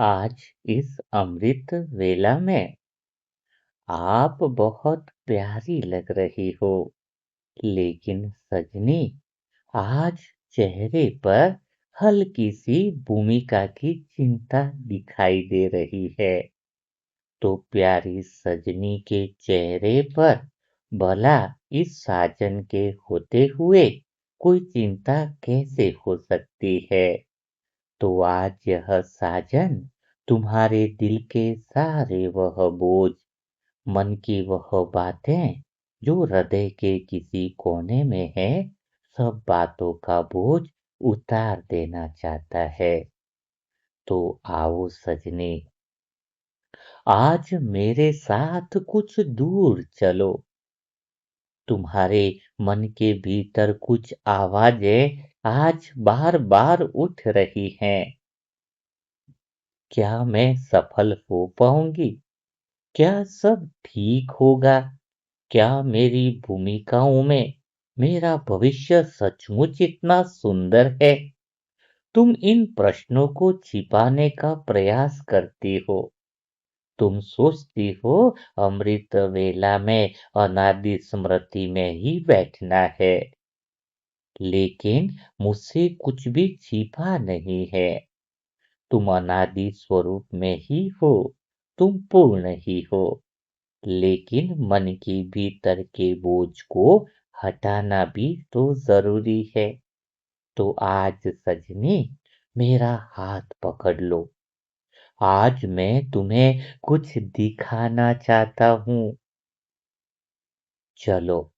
आज इस अमृत वेला में आप बहुत प्यारी लग रही हो, लेकिन सजनी आज चेहरे पर हल्की सी भूमिका की चिंता दिखाई दे रही है। तो प्यारी सजनी के चेहरे पर भला इस साजन के होते हुए कोई चिंता कैसे हो सकती है। तो आज यह साजन तुम्हारे दिल के सारे वह बोझ, मन की वह बातें जो हृदय के किसी कोने में है, सब बातों का बोझ उतार देना चाहता है। तो आओ सजनी, आज मेरे साथ कुछ दूर चलो। तुम्हारे मन के भीतर कुछ आवाजें आज बार बार उठ रही हैं। क्या मैं सफल हो पाऊंगी? क्या सब ठीक होगा? क्या मेरी भूमिकाओं में मेरा भविष्य सचमुच इतना सुंदर है? तुम इन प्रश्नों को छिपाने का प्रयास करती हो। तुम सोचती हो अमृत वेला में अनादि स्मृति में ही बैठना है, लेकिन मुझसे कुछ भी छिपा नहीं है। तुम अनादि स्वरूप में ही हो, तुम पूर्ण ही हो, लेकिन मन के भीतर के बोझ को हटाना भी तो जरूरी है। तो आज सजनी मेरा हाथ पकड़ लो। आज मैं तुम्हें कुछ दिखाना चाहता हूँ। चलो,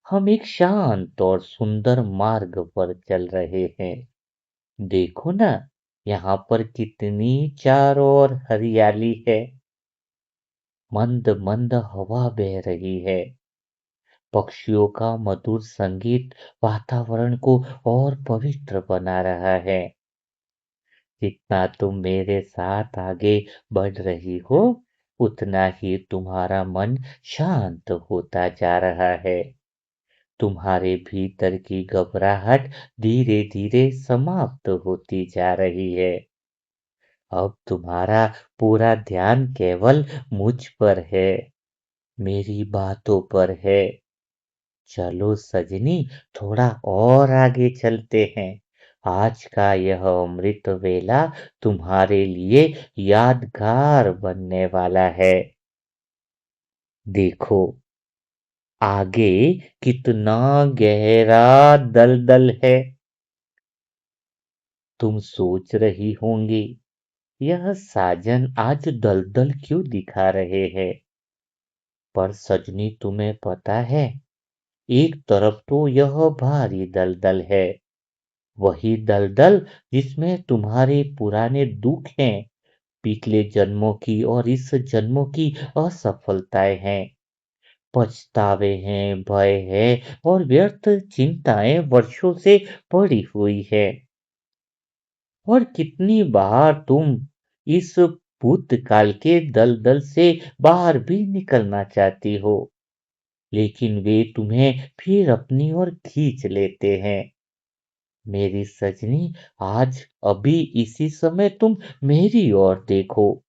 हम एक शांत और सुंदर मार्ग पर चल रहे हैं। देखो ना, यहाँ पर कितनी चारों ओर हरियाली है। मंद मंद हवा बह रही है। पक्षियों का मधुर संगीत वातावरण को और पवित्र बना रहा है। जितना तुम मेरे साथ आगे बढ़ रही हो, उतना ही तुम्हारा मन शांत होता जा रहा है। तुम्हारे भीतर की घबराहट धीरे धीरे समाप्त होती जा रही है। अब तुम्हारा पूरा ध्यान केवल मुझ पर है, मेरी बातों पर है। चलो सजनी, थोड़ा और आगे चलते हैं। आज का यह अमृत वेला तुम्हारे लिए यादगार बनने वाला है। देखो, आगे कितना गहरा दलदल है। तुम सोच रही होंगी, यह साजन आज दलदल क्यों दिखा रहे हैं। पर सजनी, तुम्हें पता है, एक तरफ तो यह भारी दलदल है, वही दलदल जिसमें तुम्हारे पुराने दुख हैं, पिछले जन्मों की और इस जन्मों की असफलताएं हैं, पछतावे हैं, भय है और व्यर्थ चिंताएं वर्षों से पड़ी हुई है। और कितनी बार तुम इस भूतकाल के दलदल से बाहर भी निकलना चाहती हो, लेकिन वे तुम्हें फिर अपनी ओर खींच लेते हैं। मेरी सजनी, आज अभी इसी समय तुम मेरी ओर देखो।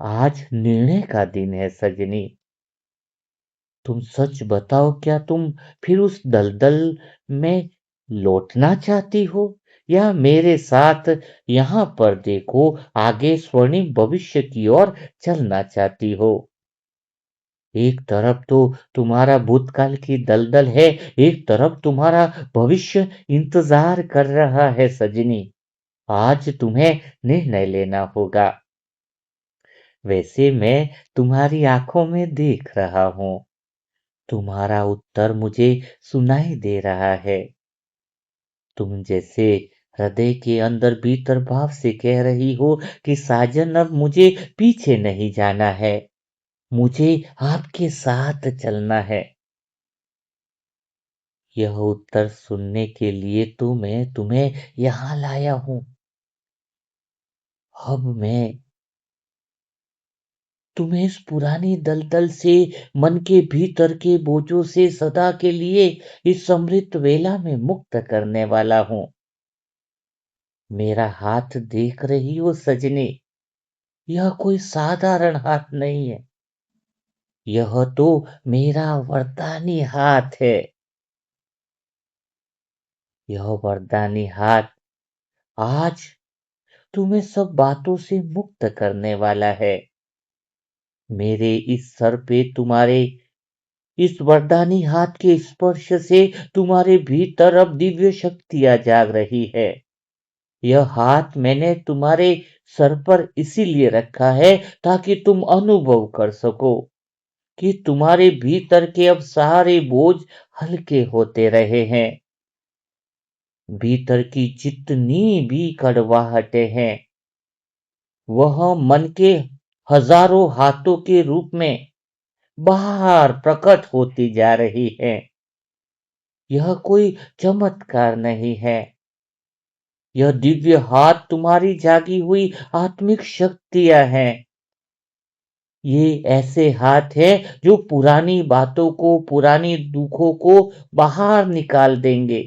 आज निर्णय का दिन है सजनी। तुम सच बताओ, क्या तुम फिर उस दलदल में लौटना चाहती हो, या मेरे साथ यहाँ पर देखो आगे स्वर्णिम भविष्य की ओर चलना चाहती हो। एक तरफ तो तुम्हारा भूतकाल की दलदल है, एक तरफ तुम्हारा भविष्य इंतजार कर रहा है सजनी। आज तुम्हें निर्णय लेना होगा। वैसे मैं तुम्हारी आंखों में देख रहा हूँ, तुम्हारा उत्तर मुझे सुनाई दे रहा है। तुम जैसे हृदय के अंदर भीतर भाव से कह रही हो कि साजन, अब मुझे पीछे नहीं जाना है, मुझे आपके साथ चलना है। यह उत्तर सुनने के लिए तो मैं तुम्हें यहाँ लाया हूँ। अब मैं तुम्हें इस पुरानी दलदल से, मन के भीतर के बोझों से सदा के लिए इस अमृत वेला में मुक्त करने वाला हूँ। मेरा हाथ देख रही हो सजनी, यह कोई साधारण हाथ नहीं है। यह तो मेरा वरदानी हाथ है। यह वरदानी हाथ आज तुम्हें सब बातों से मुक्त करने वाला है। मेरे इस सर पे तुम्हारे इस वरदानी हाथ के स्पर्श से तुम्हारे भीतर अब दिव्य शक्तियां जाग रही है। यह हाथ मैंने तुम्हारे सर पर इसीलिए रखा है ताकि तुम अनुभव कर सको कि तुम्हारे भीतर के अब सारे बोझ हल्के होते रहे हैं। भीतर की जितनी भी कड़वाहटें हैं, वह मन के हजारों हाथों के रूप में बाहर प्रकट होती जा रही है। यह कोई चमत्कार नहीं है। यह दिव्य हाथ तुम्हारी जागी हुई आत्मिक शक्तियां हैं। ये ऐसे हाथ हैं जो पुरानी बातों को, पुरानी दुखों को बाहर निकाल देंगे।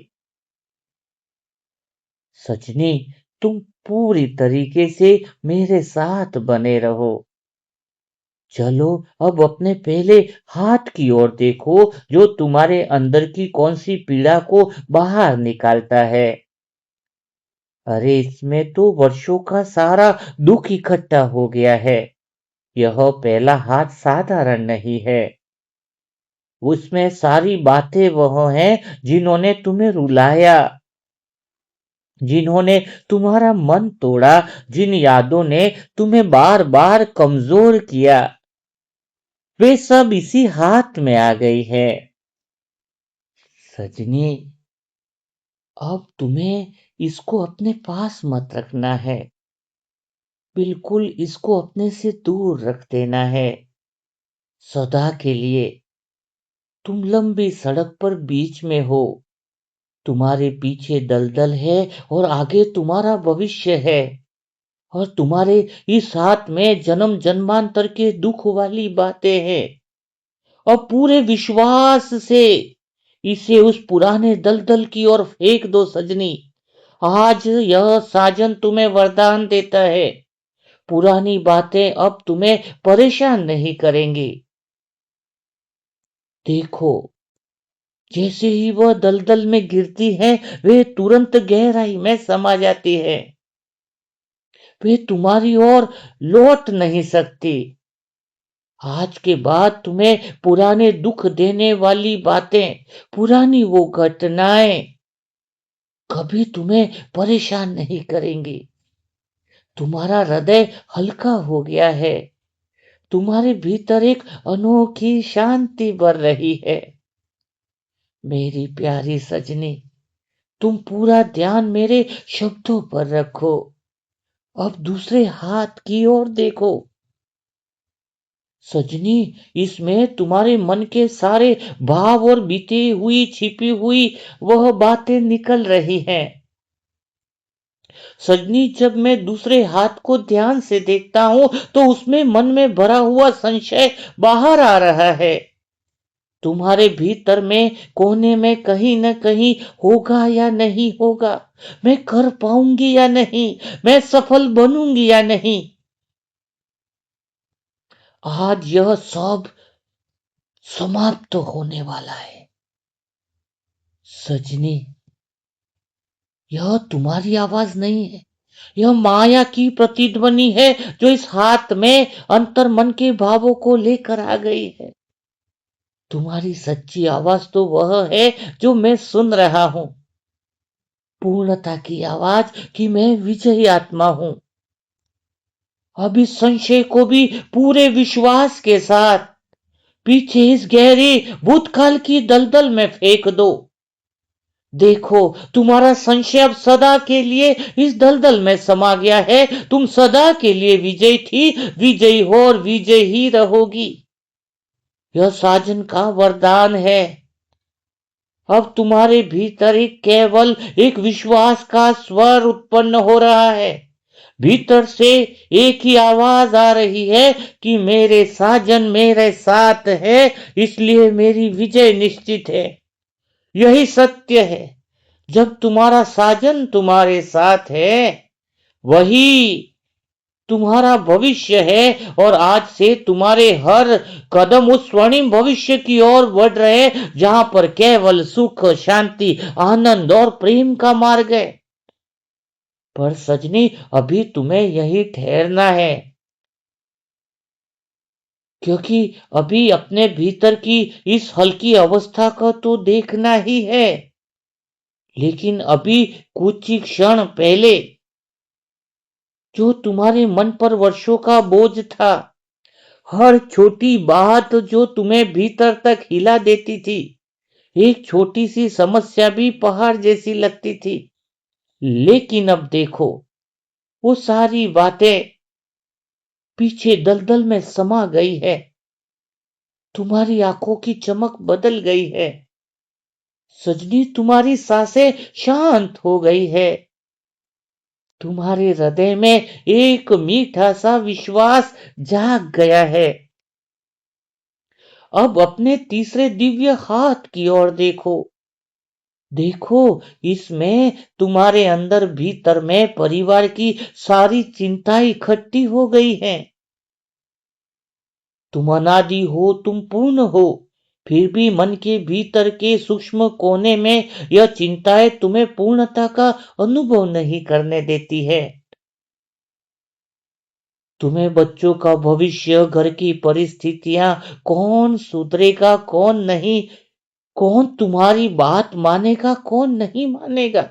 सजनी, तुम पूरी तरीके से मेरे साथ बने रहो। चलो अब अपने पहले हाथ की ओर देखो जो तुम्हारे अंदर की कौन सी पीड़ा को बाहर निकालता है। अरे इसमें तो वर्षों का सारा दुख इकट्ठा हो गया है। यह पहला हाथ साधारण नहीं है। उसमें सारी बातें वह हैं जिन्होंने तुम्हें रुलाया, जिन्होंने तुम्हारा मन तोड़ा, जिन यादों ने तुम्हें बार बार कमजोर किया, वे सब इसी हाथ में आ गई है। सजनी, अब तुम्हें इसको अपने पास मत रखना है। बिल्कुल इसको अपने से दूर रख देना है, सदा के लिए। तुम लंबी सड़क पर बीच में हो। तुम्हारे पीछे दलदल है और आगे तुम्हारा भविष्य है। और तुम्हारे इस हाथ में जन्म जन्मांतर के दुख वाली बातें हैं। और पूरे विश्वास से इसे उस पुराने दलदल की ओर फेंक दो सजनी। आज यह साजन तुम्हें वरदान देता है। पुरानी बातें अब तुम्हें परेशान नहीं करेंगी। देखो, जैसे ही वह दलदल में गिरती है, वे तुरंत गहराई में समा जाती है। वे तुम्हारी ओर लौट नहीं सकती। आज के बाद तुम्हें पुराने दुख देने वाली बातें, पुरानी वो घटनाएं कभी तुम्हें परेशान नहीं करेंगी। तुम्हारा हृदय हल्का हो गया है। तुम्हारे भीतर एक अनोखी शांति बढ़ रही है। मेरी प्यारी सजनी, तुम पूरा ध्यान मेरे शब्दों पर रखो। अब दूसरे हाथ की ओर देखो। सजनी, इसमें तुम्हारे मन के सारे भाव और बीती हुई, छिपी हुई वह बातें निकल रही हैं। सजनी, जब मैं दूसरे हाथ को ध्यान से देखता हूं तो उसमें मन में भरा हुआ संशय बाहर आ रहा है। तुम्हारे भीतर में कोने में कहीं न कहीं होगा या नहीं होगा, मैं कर पाऊंगी या नहीं, मैं सफल बनूंगी या नहीं। आज यह सब समाप्त होने वाला है। सजनी, यह तुम्हारी आवाज नहीं है। यह माया की प्रतिध्वनि है जो इस हाथ में अंतर मन के भावों को लेकर आ गई है। तुम्हारी सच्ची आवाज तो वह है जो मैं सुन रहा हूं। पूर्णता की आवाज कि मैं विजयी आत्मा हूं। अब इस संशय को भी पूरे विश्वास के साथ पीछे इस गहरी भूतकाल की दलदल में फेंक दो। देखो, तुम्हारा संशय अब सदा के लिए इस दलदल में समा गया है। तुम सदा के लिए विजयी थी, विजयी हो और विजयी ही रहोगी। यह साजन का वरदान है। अब तुम्हारे भीतर एक केवल एक विश्वास का स्वर उत्पन्न हो रहा है। भीतर से एक ही आवाज आ रही है कि मेरे साजन मेरे साथ है, इसलिए मेरी विजय निश्चित है। यही सत्य है। जब तुम्हारा साजन तुम्हारे साथ है, वही तुम्हारा भविष्य है। और आज से तुम्हारे हर कदम उस स्वर्णिम भविष्य की ओर बढ़ रहे, जहां पर केवल सुख, शांति, आनंद और प्रेम का मार्ग है। पर सजनी, अभी तुम्हें यही ठहरना है, क्योंकि अभी अपने भीतर की इस हल्की अवस्था को तो देखना ही है। लेकिन अभी कुछ ही क्षण पहले जो तुम्हारे मन पर वर्षों का बोझ था, हर छोटी बात जो तुम्हें भीतर तक हिला देती थी, एक छोटी सी समस्या भी पहाड़ जैसी लगती थी, लेकिन अब देखो, वो सारी बातें पीछे दलदल में समा गई है। तुम्हारी आंखों की चमक बदल गई है सजनी, तुम्हारी सांसें शांत हो गई है, तुम्हारे हृदय में एक मीठा सा विश्वास जाग गया है। अब अपने तीसरे दिव्य हाथ की ओर देखो। देखो, इसमें तुम्हारे अंदर भीतर में परिवार की सारी चिंताएं इकट्ठी हो गई हैं। तुम अनादि हो, तुम पूर्ण हो, फिर भी मन के भीतर के सूक्ष्म कोने में यह चिंताएं तुम्हें पूर्णता का अनुभव नहीं करने देती है। तुम्हें बच्चों का भविष्य, घर की परिस्थितियां, कौन सुधरेगा कौन नहीं, कौन तुम्हारी बात मानेगा कौन नहीं मानेगा,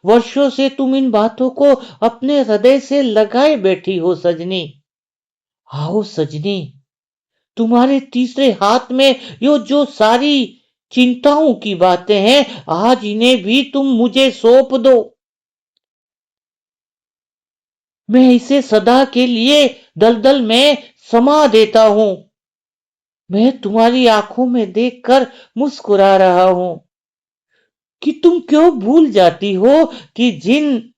वर्षों से तुम इन बातों को अपने हृदय से लगाए बैठी हो सजनी। आओ सजनी, तुम्हारे तीसरे हाथ में यो जो सारी चिंताओं की बातें हैं, आज इन्हें भी तुम मुझे सौंप दो। मैं इसे सदा के लिए दलदल में समा देता हूं। मैं तुम्हारी आंखों में देखकर मुस्कुरा रहा हूं कि तुम क्यों भूल जाती हो कि जिन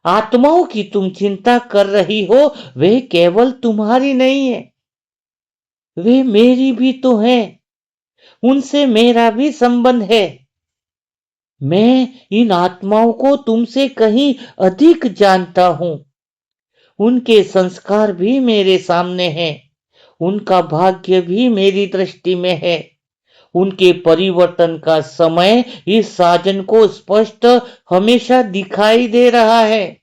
आत्माओं की तुम चिंता कर रही हो, वे केवल तुम्हारी नहीं है, वे मेरी भी तो हैं। उनसे मेरा भी संबंध है। मैं इन आत्माओं को तुमसे कहीं अधिक जानता हूं। उनके संस्कार भी मेरे सामने हैं, उनका भाग्य भी मेरी दृष्टि में है। उनके परिवर्तन का समय इस साजन को स्पष्ट हमेशा दिखाई दे रहा है।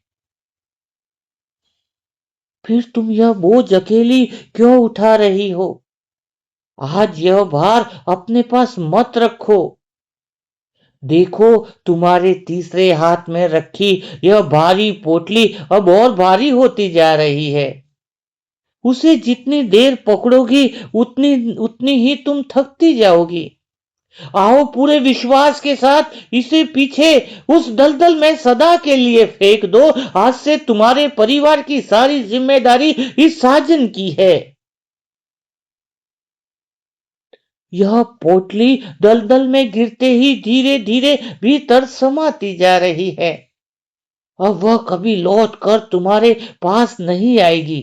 फिर तुम यह बोझ अकेली क्यों उठा रही हो? आज यह भार अपने पास मत रखो। देखो, तुम्हारे तीसरे हाथ में रखी यह भारी पोटली अब और भारी होती जा रही है। उसे जितनी देर पकड़ोगी, उतनी उतनी ही तुम थकती जाओगी। आओ, पूरे विश्वास के साथ इसे पीछे उस दलदल में सदा के लिए फेंक दो। आज से तुम्हारे परिवार की सारी जिम्मेदारी इस साजन की है। यह पोटली दलदल में गिरते ही धीरे धीरे भीतर समाती जा रही है। अब वह कभी लौट कर तुम्हारे पास नहीं आएगी।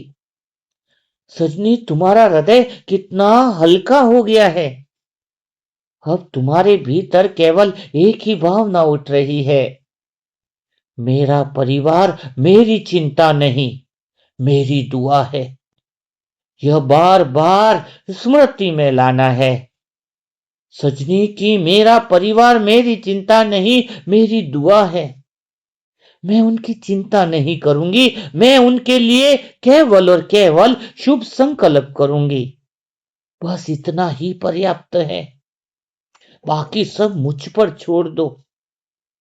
सजनी, तुम्हारा हृदय कितना हल्का हो गया है। अब तुम्हारे भीतर केवल एक ही भावना उठ रही है, मेरा परिवार मेरी चिंता नहीं, मेरी दुआ है। यह बार बार स्मृति में लाना है सजनी की, मेरा परिवार मेरी चिंता नहीं, मेरी दुआ है। मैं उनकी चिंता नहीं करूंगी, मैं उनके लिए केवल और केवल शुभ संकल्प करूंगी। बस इतना ही पर्याप्त है, बाकी सब मुझ पर छोड़ दो।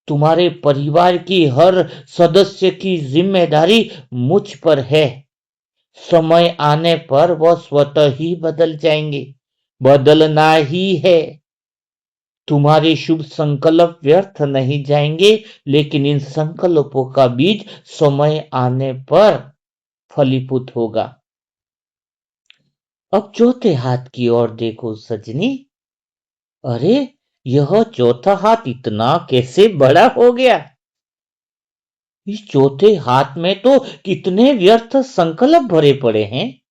तुम्हारे परिवार की हर सदस्य की जिम्मेदारी मुझ पर है। समय आने पर वह स्वतः ही बदल जाएंगे, बदलना ही है। तुम्हारे शुभ संकल्प व्यर्थ नहीं जाएंगे, लेकिन इन संकल्पों का बीज समय आने पर फलीभूत होगा। अब चौथे हाथ की ओर देखो सजनी। अरे, यह चौथा हाथ इतना कैसे बड़ा हो गया? इस चौथे हाथ में तो कितने व्यर्थ संकल्प भरे पड़े हैं।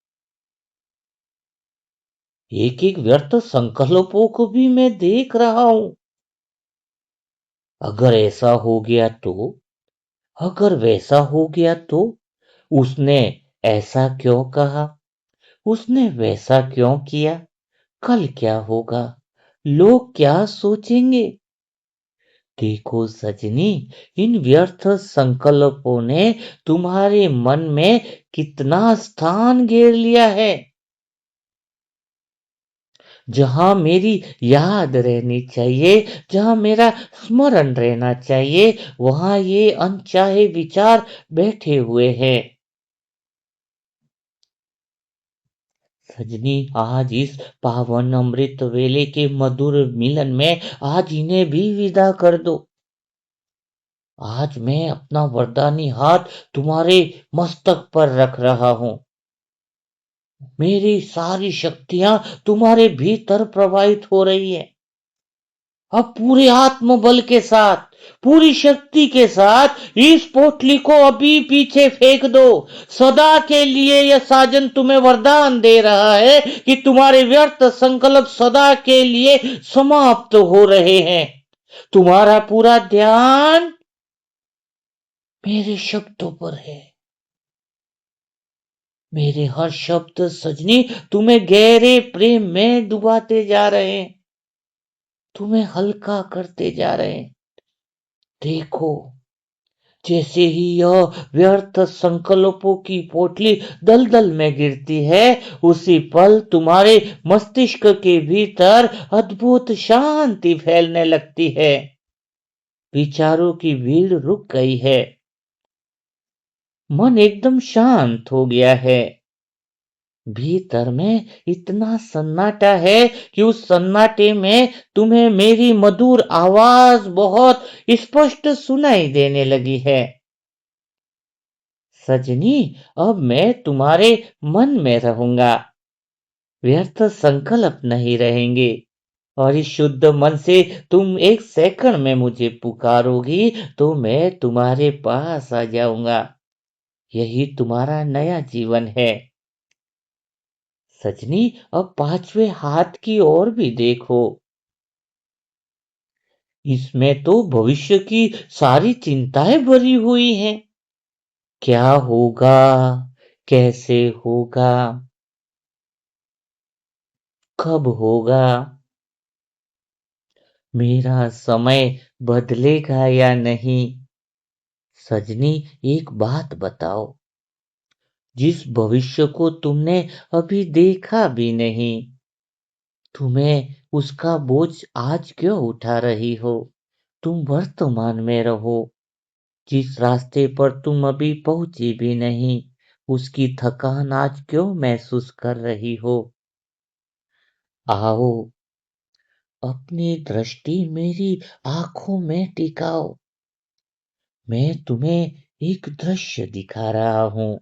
एक एक व्यर्थ संकल्पों को भी मैं देख रहा हूं। अगर ऐसा हो गया तो, अगर वैसा हो गया तो, उसने ऐसा क्यों कहा, उसने वैसा क्यों किया, कल क्या होगा, लोग क्या सोचेंगे। देखो सजनी, इन व्यर्थ संकल्पों ने तुम्हारे मन में कितना स्थान घेर लिया है। जहां मेरी याद रहनी चाहिए, जहां मेरा स्मरण रहना चाहिए, वहां ये अनचाहे विचार बैठे हुए हैं। सजनी, आज इस पावन अमृत वेले के मधुर मिलन में आज इन्हें भी विदा कर दो। आज मैं अपना वरदानी हाथ तुम्हारे मस्तक पर रख रहा हूं। मेरी सारी शक्तियां तुम्हारे भीतर प्रवाहित हो रही है। अब पूरे आत्मबल के साथ, पूरी शक्ति के साथ इस पोटली को अभी पीछे फेंक दो। सदा के लिए यह साजन तुम्हें वरदान दे रहा है कि तुम्हारे व्यर्थ संकल्प सदा के लिए समाप्त हो रहे हैं। तुम्हारा पूरा ध्यान मेरे शब्दों पर है। मेरे हर शब्द सजनी तुम्हें गहरे प्रेम में डुबाते जा रहे हैं, तुम्हें हल्का करते जा रहे हैं। देखो, जैसे ही यह व्यर्थ संकल्पों की पोटली दलदल में गिरती है, उसी पल तुम्हारे मस्तिष्क के भीतर अद्भुत शांति फैलने लगती है। विचारों की भीड़ रुक गई है, मन एकदम शांत हो गया है। भीतर में इतना सन्नाटा है कि उस सन्नाटे में तुम्हें मेरी मधुर आवाज बहुत स्पष्ट सुनाई देने लगी है। सजनी, अब मैं तुम्हारे मन में रहूंगा, व्यर्थ संकल्प नहीं रहेंगे। और इस शुद्ध मन से तुम एक सेकंड में मुझे पुकारोगी तो मैं तुम्हारे पास आ जाऊंगा। यही तुम्हारा नया जीवन है। सजनी, अब पांचवें हाथ की ओर भी देखो। इसमें तो भविष्य की सारी चिंताएं भरी हुई हैं। क्या होगा, कैसे होगा, कब होगा, मेरा समय बदलेगा या नहीं। सजनी, एक बात बताओ, जिस भविष्य को तुमने अभी देखा भी नहीं, तुम्हें उसका बोझ आज क्यों उठा रही हो। तुम वर्तमान में रहो। जिस रास्ते पर तुम अभी पहुंची भी नहीं, उसकी थकान आज क्यों महसूस कर रही हो। आओ, अपनी दृष्टि मेरी आंखों में टिकाओ। मैं तुम्हें एक दृश्य दिखा रहा हूं।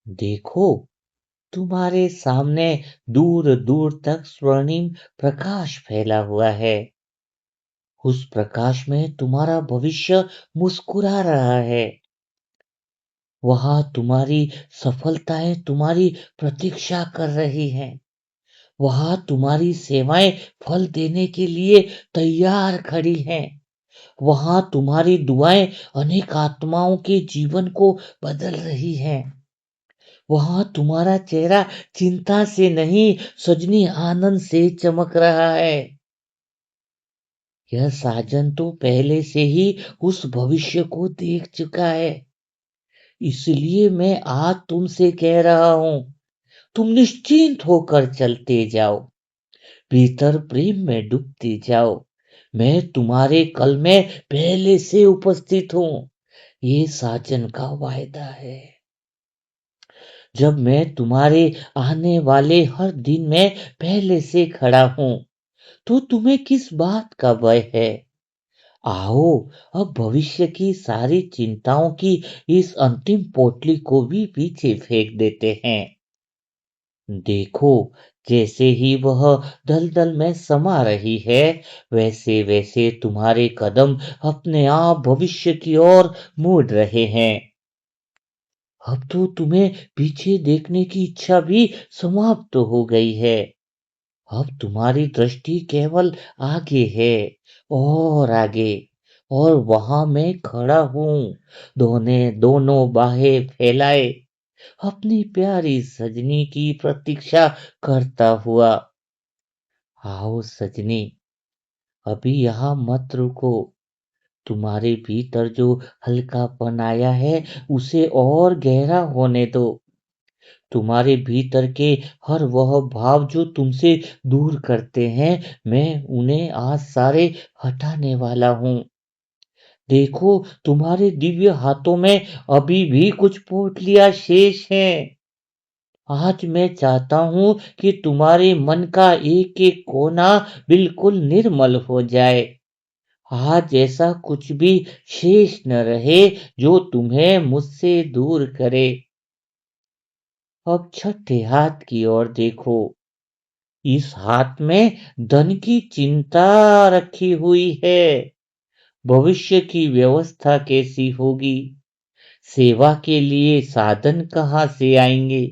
देखो, तुम्हारे सामने दूर दूर तक स्वर्णिम प्रकाश फैला हुआ है। उस प्रकाश में तुम्हारा भविष्य मुस्कुरा रहा है। वहां तुम्हारी सफलताएं तुम्हारी प्रतीक्षा कर रही हैं। वहां तुम्हारी सेवाएं फल देने के लिए तैयार खड़ी हैं। वहां तुम्हारी दुआएं अनेक आत्माओं के जीवन को बदल रही हैं। वहां तुम्हारा चेहरा चिंता से नहीं, सजनी आनंद से चमक रहा है। यह साजन तो पहले से ही उस भविष्य को देख चुका है। इसलिए मैं आज तुमसे कह रहा हूं, तुम निश्चिंत होकर चलते जाओ, भीतर प्रेम में डूबते जाओ। मैं तुम्हारे कल में पहले से उपस्थित हूं, ये साजन का वायदा है। जब मैं तुम्हारे आने वाले हर दिन में पहले से खड़ा हूं, तो तुम्हें किस बात का भय है। आओ, अब भविष्य की सारी चिंताओं की इस अंतिम पोटली को भी पीछे फेंक देते हैं। देखो, जैसे ही वह दलदल में समा रही है, वैसे वैसे तुम्हारे कदम अपने आप भविष्य की ओर मुड़ रहे हैं। अब तो तुम्हें पीछे देखने की इच्छा भी समाप्त हो गई है। अब तुम्हारी दृष्टि केवल आगे है, और आगे, और वहां मैं खड़ा हूँ, दोनों बाहें फैलाए, अपनी प्यारी सजनी की प्रतीक्षा करता हुआ। आओ सजनी, अभी यहाँ मत रुको। तुम्हारे भीतर जो हल्कापन आया है, उसे और गहरा होने दो। तुम्हारे भीतर के हर वह भाव जो तुमसे दूर करते हैं, मैं उन्हें आज सारे हटाने वाला हूँ। देखो, तुम्हारे दिव्य हाथों में अभी भी कुछ पोटलियां शेष हैं। आज मैं चाहता हूँ कि तुम्हारे मन का एक एक कोना बिल्कुल निर्मल हो जाए। आज ऐसा कुछ भी शेष न रहे जो तुम्हें मुझसे दूर करे। अब छठे हाथ की ओर देखो। इस हाथ में धन की चिंता रखी हुई है। भविष्य की व्यवस्था कैसी होगी? सेवा के लिए साधन कहाँ से आएंगे?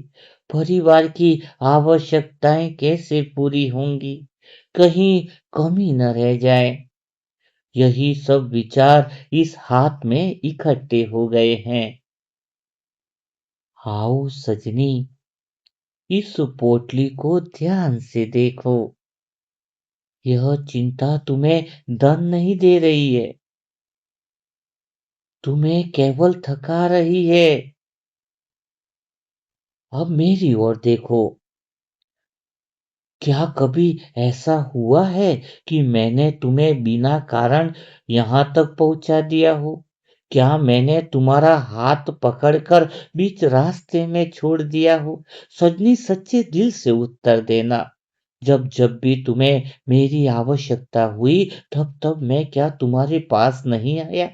परिवार की आवश्यकताएं कैसे पूरी होंगी? कहीं कमी न रह जाए। यही सब विचार इस हाथ में इकट्ठे हो गए हैं। आओ सजनी, इस पोटली को ध्यान से देखो। यह चिंता तुम्हें धन नहीं दे रही है, तुम्हें केवल थका रही है। अब मेरी ओर देखो। क्या कभी ऐसा हुआ है कि मैंने तुम्हें बिना कारण यहाँ तक पहुँचा दिया हो? क्या मैंने तुम्हारा हाथ पकड़कर बीच रास्ते में छोड़ दिया हो? सजनी, सच्चे दिल से उत्तर देना। जब जब भी तुम्हें मेरी आवश्यकता हुई, तब तब मैं क्या तुम्हारे पास नहीं आया?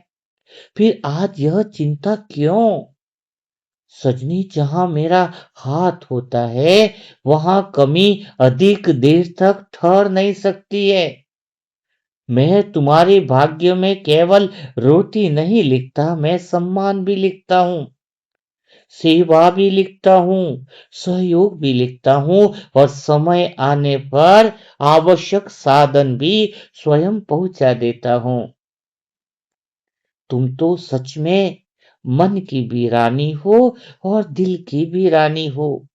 फिर आज यह चिंता क्यों? सजनी, जहां मेरा हाथ होता है, वहां कमी अधिक देर तक ठहर नहीं सकती है। मैं तुम्हारे भाग्य में केवल रोटी नहीं लिखता, मैं सम्मान भी लिखता हूँ, सेवा भी लिखता हूँ, सहयोग भी लिखता हूँ, और समय आने पर आवश्यक साधन भी स्वयं पहुंचा देता हूँ। तुम तो सच में मन की भी रानी हो और दिल की भी रानी हो,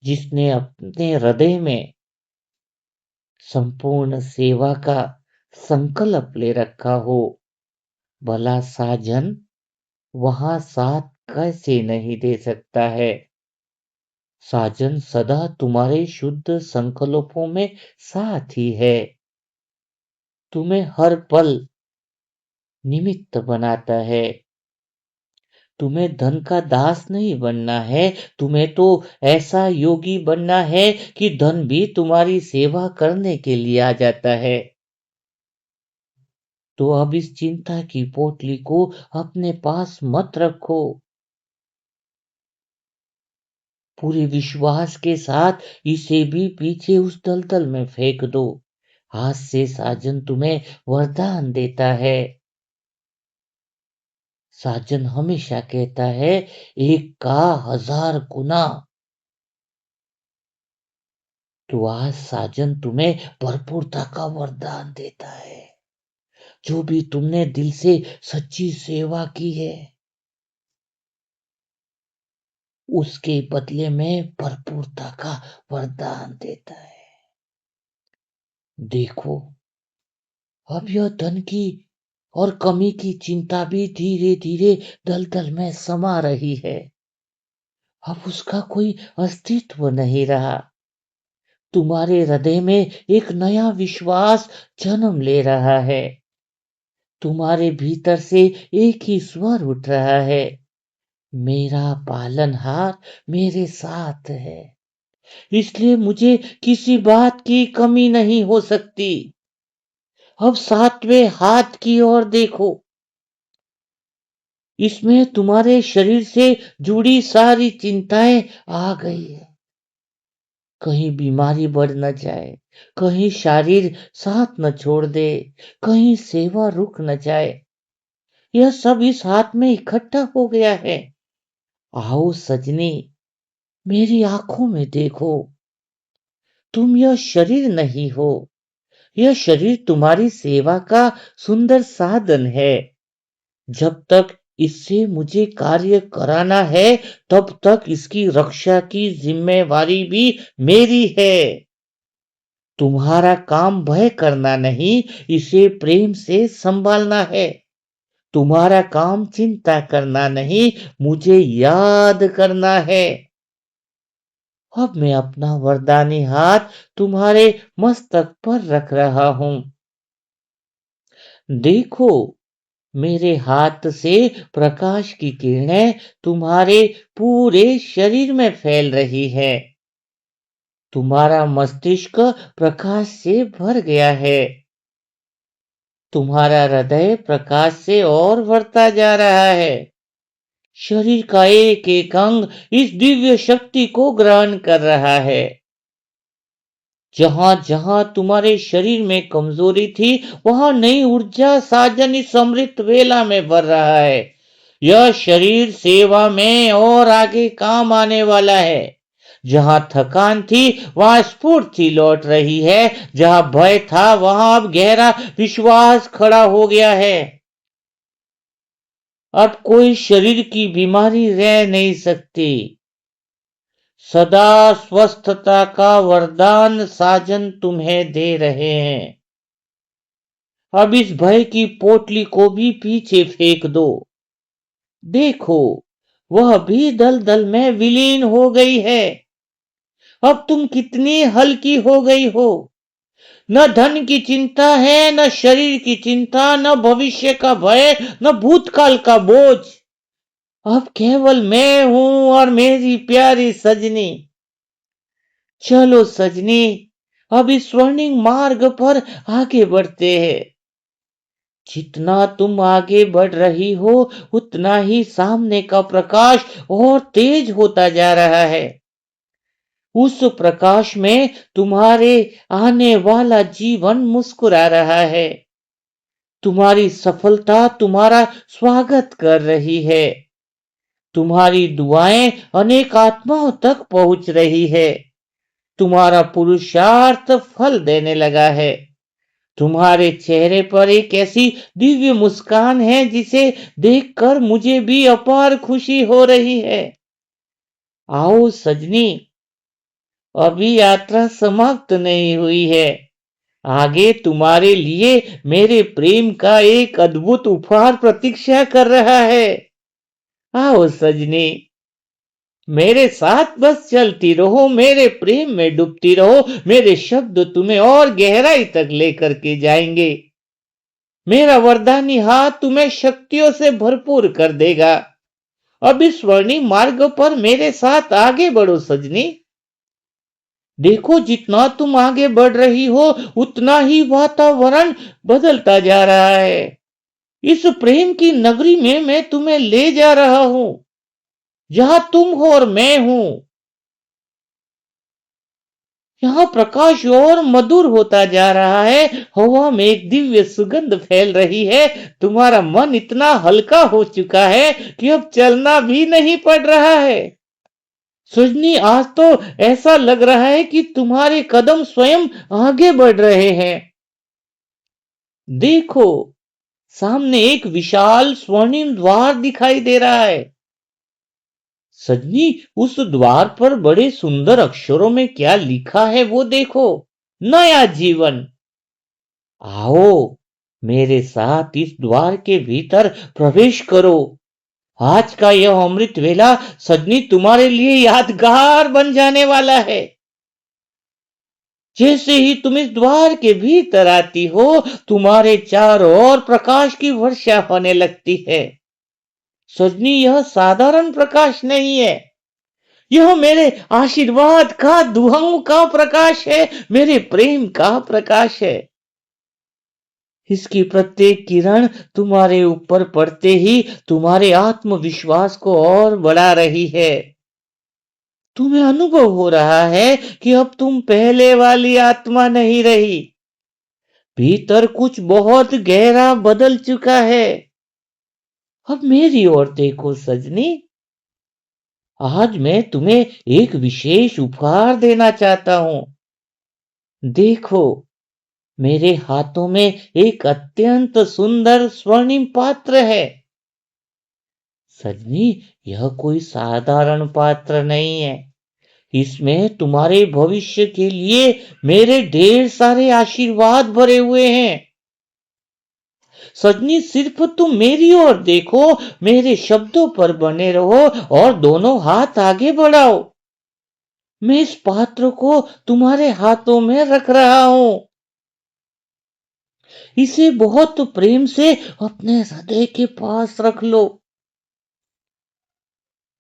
जिसने अपने हृदय में संपूर्ण सेवा का संकल्प ले रखा हो। भला साजन वहां साथ कैसे नहीं दे सकता है? साजन सदा तुम्हारे शुद्ध संकल्पों में साथ ही है, तुम्हें हर पल निमित्त बनाता है। तुम्हें धन का दास नहीं बनना है, तुम्हें तो ऐसा योगी बनना है कि धन भी तुम्हारी सेवा करने के लिए आ जाता है। तो अब इस चिंता की पोटली को अपने पास मत रखो। पूरे विश्वास के साथ इसे भी पीछे उस दलदल में फेंक दो। आज से साजन तुम्हें वरदान देता है। साजन हमेशा कहता है, एक का हजार गुना। तो आज साजन तुम्हें भरपूरता का वरदान देता है। जो भी तुमने दिल से सच्ची सेवा की है, उसके बदले में भरपूरता का वरदान देता है। देखो, अब यह धन की और कमी की चिंता भी धीरे धीरे दलदल में समा रही है। अब उसका कोई अस्तित्व नहीं रहा। तुम्हारे हृदय में एक नया विश्वास जन्म ले रहा है। तुम्हारे भीतर से एक ही स्वर उठ रहा है, मेरा पालनहार मेरे साथ है, इसलिए मुझे किसी बात की कमी नहीं हो सकती। अब सातवें हाथ की ओर देखो। इसमें तुम्हारे शरीर से जुड़ी सारी चिंताएं आ गई है। कहीं बीमारी बढ़ न जाए, कहीं शरीर साथ न छोड़ दे, कहीं सेवा रुक न जाए। यह सब इस हाथ में इकट्ठा हो गया है। आओ सजनी, मेरी आंखों में देखो। तुम यह शरीर नहीं हो, यह शरीर तुम्हारी सेवा का सुंदर साधन है। जब तक इससे मुझे कार्य कराना है, तब तक इसकी रक्षा की जिम्मेवारी भी मेरी है। तुम्हारा काम भय करना नहीं, इसे प्रेम से संभालना है। तुम्हारा काम चिंता करना नहीं, मुझे याद करना है। अब मैं अपना वरदानी हाथ तुम्हारे मस्तक पर रख रहा हूं। देखो, मेरे हाथ से प्रकाश की किरणें तुम्हारे पूरे शरीर में फैल रही है। तुम्हारा मस्तिष्क प्रकाश से भर गया है। तुम्हारा हृदय प्रकाश से और भरता जा रहा है। शरीर का एक एक अंग इस दिव्य शक्ति को ग्रहण कर रहा है। जहां जहां तुम्हारे शरीर में कमजोरी थी, वहां नई ऊर्जा साजन इस अमृत वेला में भर रहा है। यह शरीर सेवा में और आगे काम आने वाला है। जहां थकान थी, वहां स्फूर्ति लौट रही है। जहां भय था, वहां अब गहरा विश्वास खड़ा हो गया है। अब कोई शरीर की बीमारी रह नहीं सकती। सदा स्वस्थता का वरदान साजन तुम्हें दे रहे हैं। अब इस भय की पोटली को भी पीछे फेंक दो। देखो, वह भी दलदल में विलीन हो गई है। अब तुम कितनी हल्की हो गई हो। न धन की चिंता है, न शरीर की चिंता, न भविष्य का भय, न भूतकाल का बोझ। अब केवल मैं हूं और मेरी प्यारी सजनी। चलो सजनी, अब इस स्वर्णिम मार्ग पर आगे बढ़ते हैं। जितना तुम आगे बढ़ रही हो, उतना ही सामने का प्रकाश और तेज होता जा रहा है। उस प्रकाश में तुम्हारे आने वाला जीवन मुस्कुरा रहा है। तुम्हारी सफलता तुम्हारा स्वागत कर रही है। तुम्हारी दुआएं अनेक आत्माओं तक पहुंच रही है। तुम्हारा पुरुषार्थ फल देने लगा है। तुम्हारे चेहरे पर एक ऐसी दिव्य मुस्कान है जिसे देखकर मुझे भी अपार खुशी हो रही है। आओ सजनी, अभी यात्रा समाप्त नहीं हुई है। आगे तुम्हारे लिए मेरे प्रेम का एक अद्भुत उपहार प्रतीक्षा कर रहा है। आओ सजनी, मेरे साथ बस चलती रहो, मेरे प्रेम में डूबती रहो। मेरे शब्द तुम्हें और गहराई तक लेकर के जाएंगे। मेरा वरदानी हाथ तुम्हें शक्तियों से भरपूर कर देगा। अब इस स्वर्णिम मार्ग पर मेरे साथ आगे बढ़ो सजनी। देखो, जितना तुम आगे बढ़ रही हो, उतना ही वातावरण बदलता जा रहा है। इस प्रेम की नगरी में मैं तुम्हें ले जा रहा हूं, जहां तुम हो और मैं हूं। यहाँ प्रकाश और मधुर होता जा रहा है। हवा में एक दिव्य सुगंध फैल रही है। तुम्हारा मन इतना हल्का हो चुका है कि अब चलना भी नहीं पड़ रहा है। सजनी, आज तो ऐसा लग रहा है कि तुम्हारे कदम स्वयं आगे बढ़ रहे हैं। देखो, सामने एक विशाल स्वर्णिम द्वार दिखाई दे रहा है। सजनी, उस द्वार पर बड़े सुंदर अक्षरों में क्या लिखा है वो देखो। नया जीवन। आओ, मेरे साथ इस द्वार के भीतर प्रवेश करो। आज का यह अमृत वेला सजनी तुम्हारे लिए यादगार बन जाने वाला है। जैसे ही तुम इस द्वार के भीतर आती हो, तुम्हारे चारों ओर प्रकाश की वर्षा होने लगती है। सजनी, यह साधारण प्रकाश नहीं है। यह मेरे आशीर्वाद का, दुआओं का प्रकाश है, मेरे प्रेम का प्रकाश है। इसकी प्रत्येक किरण तुम्हारे ऊपर पड़ते ही तुम्हारे आत्मविश्वास को और बढ़ा रही है। तुम्हें अनुभव हो रहा है कि अब तुम पहले वाली आत्मा नहीं रही। भीतर कुछ बहुत गहरा बदल चुका है। अब मेरी ओर देखो सजनी। आज मैं तुम्हें एक विशेष उपहार देना चाहता हूं। देखो, मेरे हाथों में एक अत्यंत सुंदर स्वर्णिम पात्र है। सजनी, यह कोई साधारण पात्र नहीं है। इसमें तुम्हारे भविष्य के लिए मेरे ढेर सारे आशीर्वाद भरे हुए हैं। सजनी, सिर्फ तुम मेरी ओर देखो, मेरे शब्दों पर बने रहो और दोनों हाथ आगे बढ़ाओ। मैं इस पात्र को तुम्हारे हाथों में रख रहा हूं। इसे बहुत प्रेम से अपने हृदय के पास रख लो।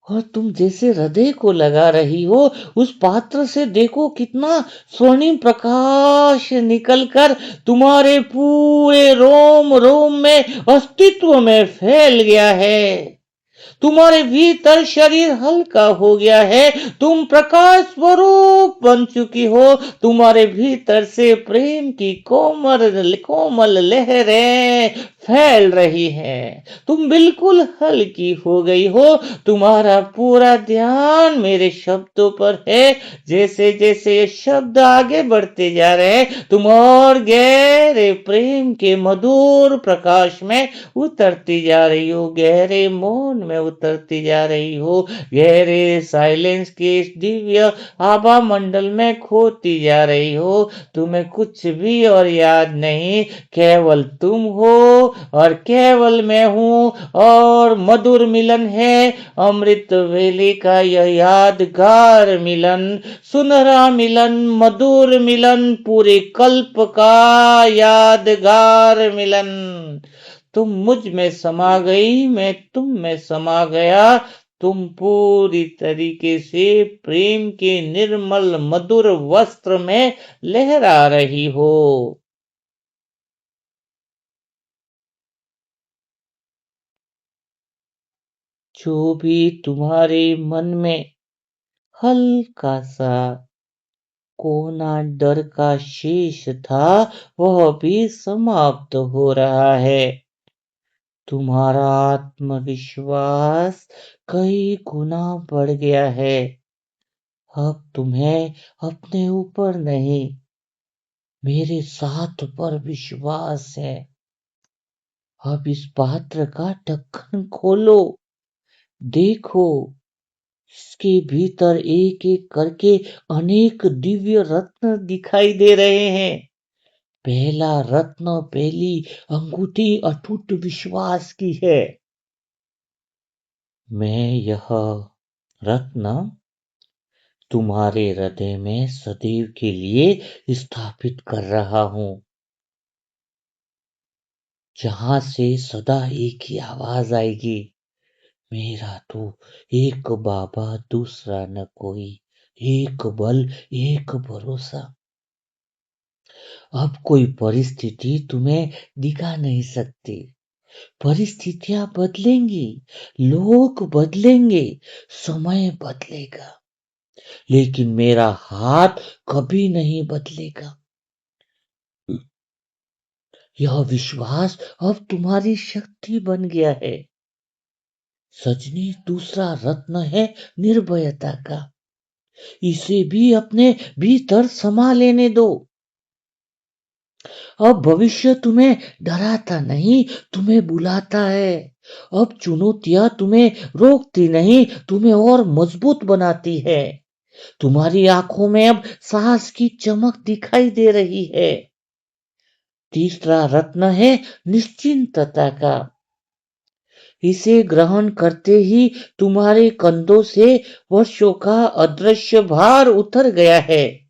और तुम जैसे हृदय को लगा रही हो, उस पात्र से देखो कितना स्वर्णिम प्रकाश निकलकर तुम्हारे पूरे रोम रोम में अस्तित्व में फैल गया है। तुम्हारे भीतर शरीर हल्का हो गया है। तुम प्रकाश स्वरूप बन चुकी हो। तुम्हारे भीतर से प्रेम की कोमल कोमल लहरें फैल रही हैं। तुम बिल्कुल हल्की हो गई हो। तुम्हारा पूरा ध्यान मेरे शब्दों पर है। जैसे जैसे ये शब्द आगे बढ़ते जा रहे हैं, तुम और गहरे प्रेम के मधुर प्रकाश में उतरती जा रही हो, गहरे मौन में उतरती जा रही हो, गहरे साइलेंस के इस दिव्य आभा मंडल में खोती जा रही हो। तुम्हें कुछ भी और याद नहीं, केवल तुम हो और केवल मैं हूं और मधुर मिलन है। अमृत वेले का यह यादगार मिलन, सुनहरा मिलन, मधुर मिलन, पूरे कल्प का यादगार मिलन। तुम मुझ में समा गई, मैं तुम में समा गया। तुम पूरी तरीके से प्रेम के निर्मल मधुर वस्त्र में लहरा रही हो। जो भी तुम्हारे मन में हल्का सा कोना डर का शेष था, वह भी समाप्त हो रहा है। तुम्हारा आत्मविश्वास कई गुना बढ़ गया है। अब तुम्हें अपने ऊपर नहीं, मेरे साथ पर विश्वास है। अब इस पात्र का ढक्कन खोलो। देखो, इसके भीतर एक एक करके अनेक दिव्य रत्न दिखाई दे रहे हैं। पहला रत्न, पहली अंगूठी अटूट विश्वास की है। मैं यह रत्न तुम्हारे हृदय में सदैव के लिए स्थापित कर रहा हूं, जहां से सदा एक ही आवाज आएगी, मेरा तो एक बाबा दूसरा न कोई, एक बल एक भरोसा। अब कोई परिस्थिति तुम्हें दिखा नहीं सकती। परिस्थितियां बदलेंगी, लोग बदलेंगे, समय बदलेगा, लेकिन मेरा हाथ कभी नहीं बदलेगा। यह विश्वास अब तुम्हारी शक्ति बन गया है। सजनी, दूसरा रत्न है निर्भयता का। इसे भी अपने भीतर समा लेने दो। अब भविष्य तुम्हें डराता नहीं, तुम्हें बुलाता है। अब चुनौतियां तुम्हें रोकती नहीं, तुम्हें और मजबूत बनाती है। तुम्हारी आंखों में अब साहस की चमक दिखाई दे रही है। तीसरा रत्न है निश्चिंतता का। इसे ग्रहण करते ही तुम्हारे कंधों से वर्षों का अदृश्य भार उतर गया है।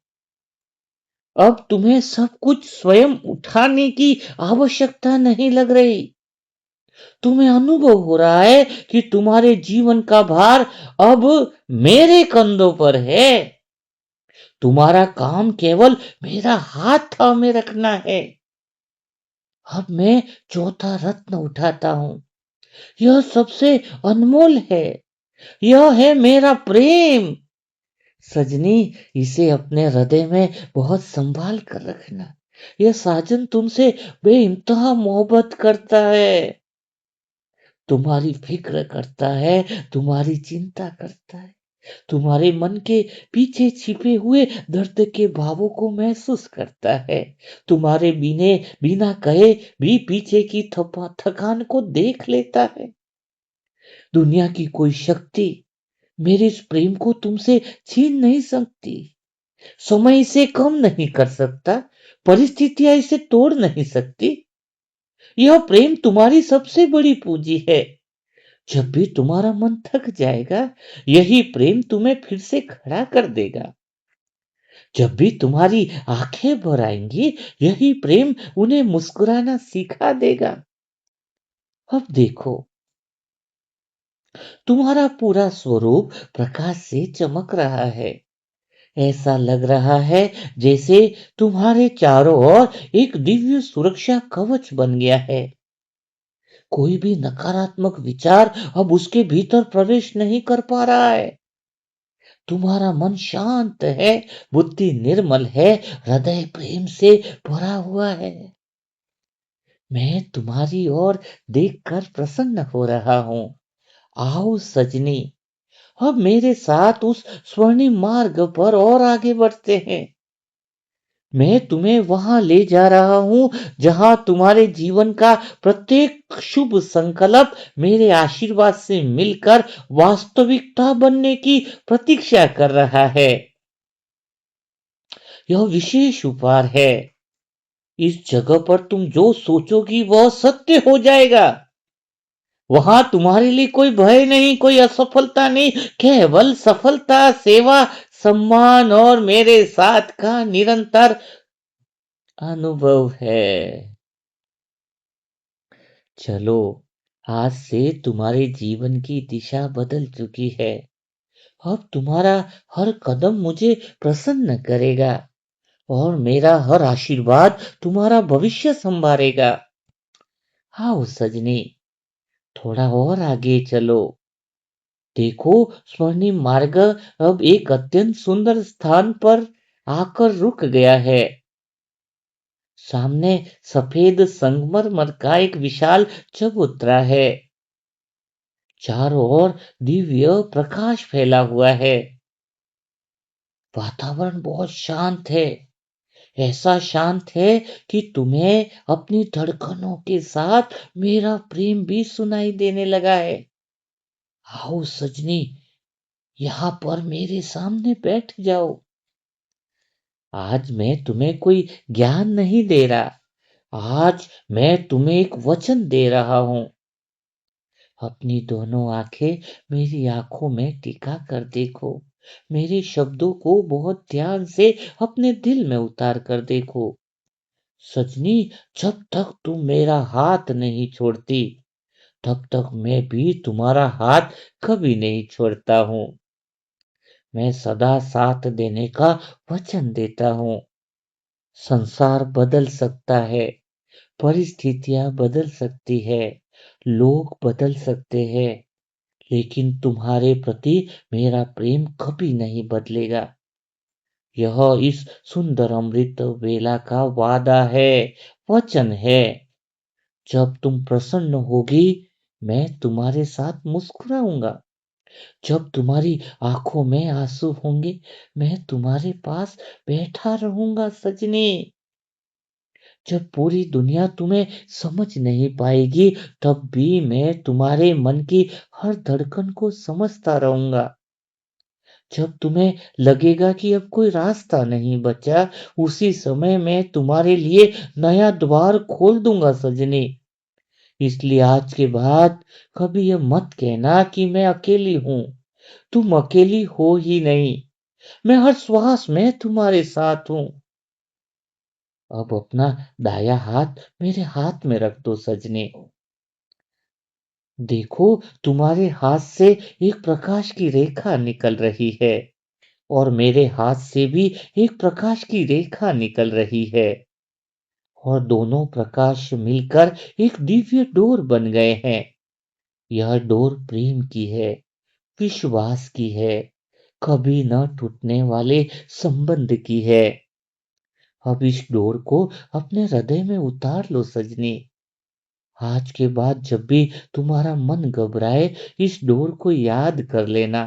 अब तुम्हें सब कुछ स्वयं उठाने की आवश्यकता नहीं लग रही। तुम्हें अनुभव हो रहा है कि तुम्हारे जीवन का भार अब मेरे कंधों पर है। तुम्हारा काम केवल मेरा हाथ थामे रखना है। अब मैं चौथा रत्न उठाता हूं। यह सबसे अनमोल है। यह है मेरा प्रेम। सजनी, इसे अपने हृदय में बहुत संभाल कर रखना। यह साजन तुमसे बेइंतहा मोहब्बत करता है, तुम्हारी फिक्र करता है, तुम्हारी चिंता करता है। तुम्हारे मन के पीछे छिपे हुए दर्द के भावों को महसूस करता है। तुम्हारे बिना कहे भी पीछे की थकान को देख लेता है। दुनिया की कोई शक्ति मेरे इस प्रेम को तुमसे छीन नहीं सकती। समय इसे कम नहीं कर सकता। परिस्थितियां इसे तोड़ नहीं सकती। यह प्रेम तुम्हारी सबसे बड़ी पूंजी है। जब भी तुम्हारा मन थक जाएगा, यही प्रेम तुम्हें फिर से खड़ा कर देगा। जब भी तुम्हारी आंखें भर आएंगी, यही प्रेम उन्हें मुस्कुराना सिखा देगा। अब देखो, तुम्हारा पूरा स्वरूप प्रकाश से चमक रहा है। ऐसा लग रहा है जैसे तुम्हारे चारों ओर एक दिव्य सुरक्षा कवच बन गया है। कोई भी नकारात्मक विचार अब उसके भीतर प्रवेश नहीं कर पा रहा है। तुम्हारा मन शांत है, बुद्धि निर्मल है, हृदय प्रेम से भरा हुआ है। मैं तुम्हारी ओर देखकर प्रसन्न हो रहा हूँ। आओ सजनी, अब मेरे साथ उस स्वर्णिम मार्ग पर और आगे बढ़ते हैं। मैं तुम्हें वहां ले जा रहा हूं जहां तुम्हारे जीवन का प्रत्येक शुभ संकल्प मेरे आशीर्वाद से मिलकर वास्तविकता बनने की प्रतीक्षा कर रहा है। यह विशेष उपहार है। इस जगह पर तुम जो सोचोगी वह सत्य हो जाएगा। वहां तुम्हारे लिए कोई भय नहीं, कोई असफलता नहीं, केवल सफलता, सेवा, सम्मान और मेरे साथ का निरंतर अनुभव है। चलो, आज से तुम्हारे जीवन की दिशा बदल चुकी है। अब तुम्हारा हर कदम मुझे प्रसन्न करेगा और मेरा हर आशीर्वाद तुम्हारा भविष्य संवारेगा। आओ सजनी, थोड़ा और आगे चलो। देखो, स्वर्णिम मार्ग अब एक अत्यंत सुंदर स्थान पर आकर रुक गया है। सामने सफेद संगमरमर का एक विशाल चबूतरा है। चारों ओर दिव्य प्रकाश फैला हुआ है। वातावरण बहुत शांत है। ऐसा शांत है कि तुम्हें अपनी धड़कनों के साथ मेरा प्रेम भी सुनाई देने लगा है। आओ सजनी, यहाँ पर मेरे सामने बैठ जाओ। आज मैं तुम्हें कोई ज्ञान नहीं दे रहा। आज मैं तुम्हें एक वचन दे रहा हूं। अपनी दोनों आंखें मेरी आंखों में टिका कर देखो। मेरे शब्दों को बहुत ध्यान से अपने दिल में उतार कर देखो। सजनी, जब तक तुम मेरा हाथ नहीं छोड़ती, तब तक मैं भी तुम्हारा हाथ कभी नहीं छोड़ता हूँ। मैं सदा साथ देने का वचन देता हूँ। संसार बदल सकता है, परिस्थितियां बदल सकती है, लोग बदल सकते हैं, लेकिन तुम्हारे प्रति मेरा प्रेम कभी नहीं बदलेगा। यह इस सुंदर अमृत वेला का वादा है, वचन है। जब तुम प्रसन्न होगी, मैं तुम्हारे साथ मुस्कुराऊंगा। जब तुम्हारी आंखों में आंसू होंगे, मैं तुम्हारे पास बैठा रहूंगा सजनी। जब पूरी दुनिया तुम्हें समझ नहीं पाएगी, तब भी मैं तुम्हारे मन की हर धड़कन को समझता रहूंगा। जब तुम्हें लगेगा कि अब कोई रास्ता नहीं बचा, उसी समय मैं तुम्हारे लिए नया द्वार खोल दूंगा सजनी। इसलिए आज के बाद कभी ये मत कहना कि मैं अकेली हूं। तुम अकेली हो ही नहीं। मैं हर श्वास में तुम्हारे साथ हूं। अब अपना दाया हाथ मेरे हाथ में रख दो सजनी। देखो, तुम्हारे हाथ से एक प्रकाश की रेखा निकल रही है और मेरे हाथ से भी एक प्रकाश की रेखा निकल रही है और दोनों प्रकाश मिलकर एक दिव्य डोर बन गए हैं। यह डोर प्रेम की है, विश्वास की है, कभी न टूटने वाले संबंध की है। अब इस डोर को अपने हृदय में उतार लो सजनी। आज के बाद जब भी तुम्हारा मन घबराए, इस डोर को याद कर लेना।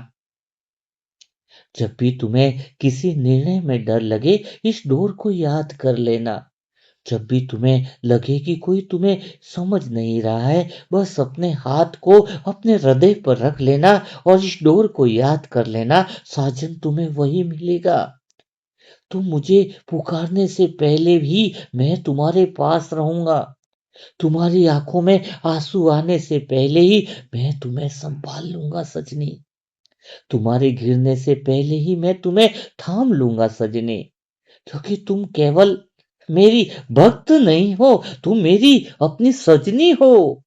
जब भी तुम्हें किसी निर्णय में डर लगे, इस डोर को याद कर लेना। जब भी तुम्हें लगे कि कोई तुम्हें समझ नहीं रहा है, बस अपने हाथ को अपने हृदय पर रख लेना और इस डोर को याद कर लेना, साजन तुम्हें वही मिलेगा। तुम मुझे पुकारने से पहले भी मैं तुम्हारे पास रहूंगा। तुम्हारी आंखों में आंसू आने से पहले ही मैं तुम्हें संभाल लूंगा सजनी। तुम्हारे गिरने से पहले ही मैं तुम्हें थाम लूंगा सजनी। क्योंकि तुम केवल मेरी भक्त नहीं हो, तुम मेरी अपनी सजनी हो।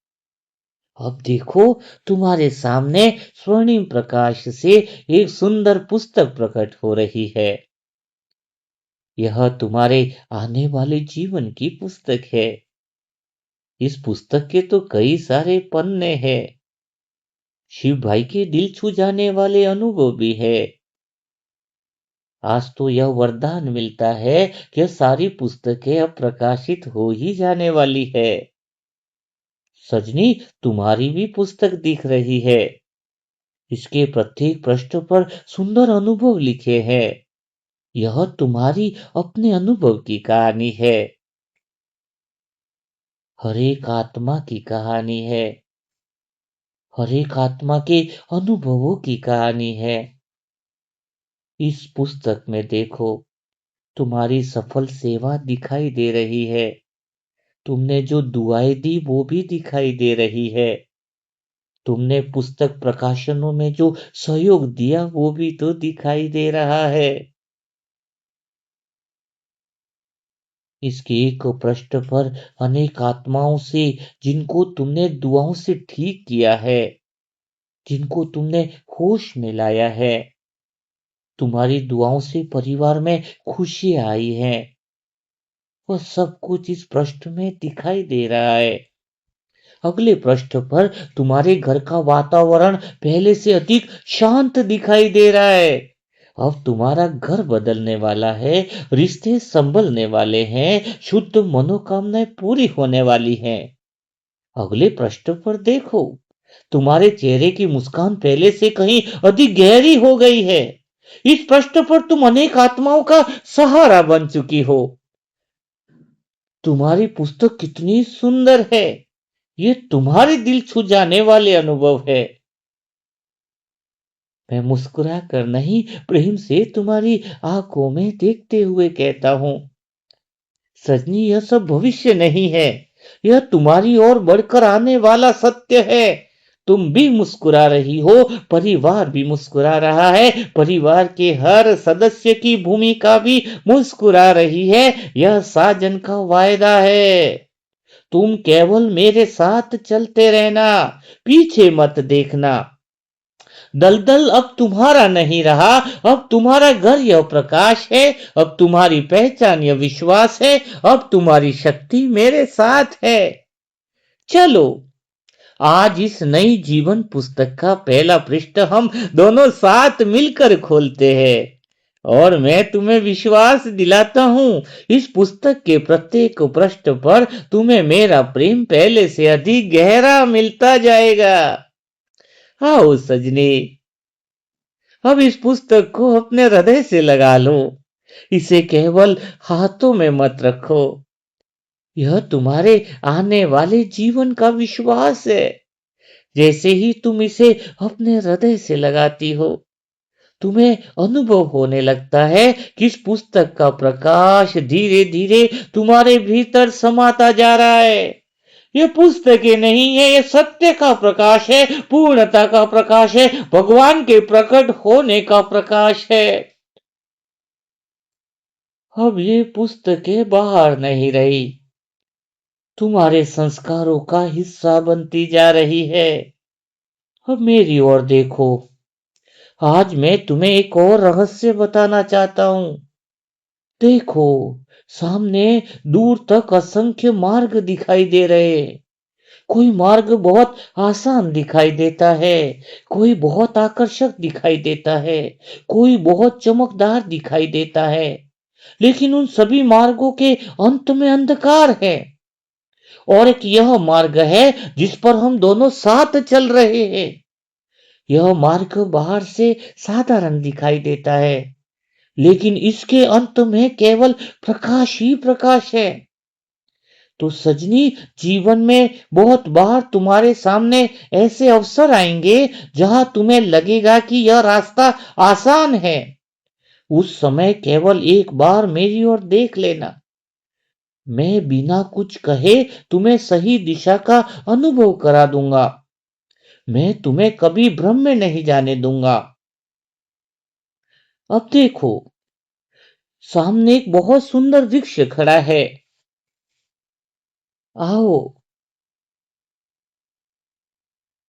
अब देखो, तुम्हारे सामने स्वर्णिम प्रकाश से एक सुंदर पुस्तक प्रकट हो रही है। यह तुम्हारे आने वाले जीवन की पुस्तक है। इस पुस्तक के तो कई सारे पन्ने हैं। शिव भाई के दिल छू जाने वाले अनुभव भी है। आज तो यह वरदान मिलता है कि सारी पुस्तकें अब प्रकाशित हो ही जाने वाली है। सजनी, तुम्हारी भी पुस्तक दिख रही है। इसके प्रत्येक पृष्ठ पर सुंदर अनुभव लिखे हैं। यह तुम्हारी अपने अनुभव की कहानी है। हर एक आत्मा की कहानी है। हर एक आत्मा के अनुभवों की कहानी है। इस पुस्तक में देखो, तुम्हारी सफल सेवा दिखाई दे रही है। तुमने जो दुआएं दी वो भी दिखाई दे रही है। तुमने पुस्तक प्रकाशनों में जो सहयोग दिया वो भी तो दिखाई दे रहा है। इसके एक पृष्ठ पर अनेक आत्माओं से, जिनको तुमने दुआओं से ठीक किया है, जिनको तुमने होश में लाया है, तुम्हारी दुआओं से परिवार में खुशी आई है, वह सब कुछ इस पृष्ठ में दिखाई दे रहा है। अगले पृष्ठ पर तुम्हारे घर का वातावरण पहले से अधिक शांत दिखाई दे रहा है। अब तुम्हारा घर बदलने वाला है, रिश्ते संभलने वाले हैं, शुद्ध मनोकामनाएं पूरी होने वाली हैं। अगले पृष्ठ पर देखो, तुम्हारे चेहरे की मुस्कान पहले से कहीं अधिक गहरी हो गई है। इस पृष्ठ पर तुम अनेक आत्माओं का सहारा बन चुकी हो। तुम्हारी पुस्तक कितनी सुंदर है। ये तुम्हारे दिल छू जाने वाले अनुभव है। मैं मुस्कुरा कर नहीं, प्रेम से तुम्हारी आंखों में देखते हुए कहता हूं, सजनी, यह सब भविष्य नहीं है, यह तुम्हारी ओर बढ़कर आने वाला सत्य है। तुम भी मुस्कुरा रही हो, परिवार भी मुस्कुरा रहा है, परिवार के हर सदस्य की भूमिका भी मुस्कुरा रही है। यह साजन का वायदा है। तुम केवल मेरे साथ चलते रहना, पीछे मत देखना। दलदल अब तुम्हारा नहीं रहा, अब तुम्हारा घर यह प्रकाश है, अब तुम्हारी पहचान यह विश्वास है, अब तुम्हारी शक्ति मेरे साथ है। चलो, आज इस नई जीवन पुस्तक का पहला पृष्ठ हम दोनों साथ मिलकर खोलते हैं। और मैं तुम्हें विश्वास दिलाता हूं, इस पुस्तक के प्रत्येक पृष्ठ पर तुम्हें मेरा प्रेम पहले से अधिक गहरा मिलता जाएगा। आओ सजनी, अब इस पुस्तक को अपने हृदय से लगा लो। इसे केवल हाथों में मत रखो। यह तुम्हारे आने वाले जीवन का विश्वास है। जैसे ही तुम इसे अपने हृदय से लगाती हो, तुम्हें अनुभव होने लगता है कि इस पुस्तक का प्रकाश धीरे धीरे तुम्हारे भीतर समाता जा रहा है। ये पुस्तकें नहीं है, ये सत्य का प्रकाश है, पूर्णता का प्रकाश है, भगवान के प्रकट होने का प्रकाश है। अब ये पुस्तकें बाहर नहीं रही, तुम्हारे संस्कारों का हिस्सा बनती जा रही है। अब मेरी ओर देखो, आज मैं तुम्हें एक और रहस्य बताना चाहता हूं। देखो, सामने दूर तक असंख्य मार्ग दिखाई दे रहे हैं। कोई मार्ग बहुत आसान दिखाई देता है, कोई बहुत आकर्षक दिखाई देता है, कोई बहुत चमकदार दिखाई देता है। लेकिन उन सभी मार्गों के अंत में अंधकार है। और एक यह मार्ग है जिस पर हम दोनों साथ चल रहे हैं। यह मार्ग बाहर से साधारण दिखाई देता है, लेकिन इसके अंत में केवल प्रकाश ही प्रकाश है। तो सजनी, जीवन में बहुत बार तुम्हारे सामने ऐसे अवसर आएंगे जहां तुम्हें लगेगा कि यह रास्ता आसान है। उस समय केवल एक बार मेरी ओर देख लेना। मैं बिना कुछ कहे तुम्हें सही दिशा का अनुभव करा दूंगा। मैं तुम्हें कभी भ्रम में नहीं जाने दूंगा। अब देखो, सामने एक बहुत सुंदर वृक्ष खड़ा है। आओ,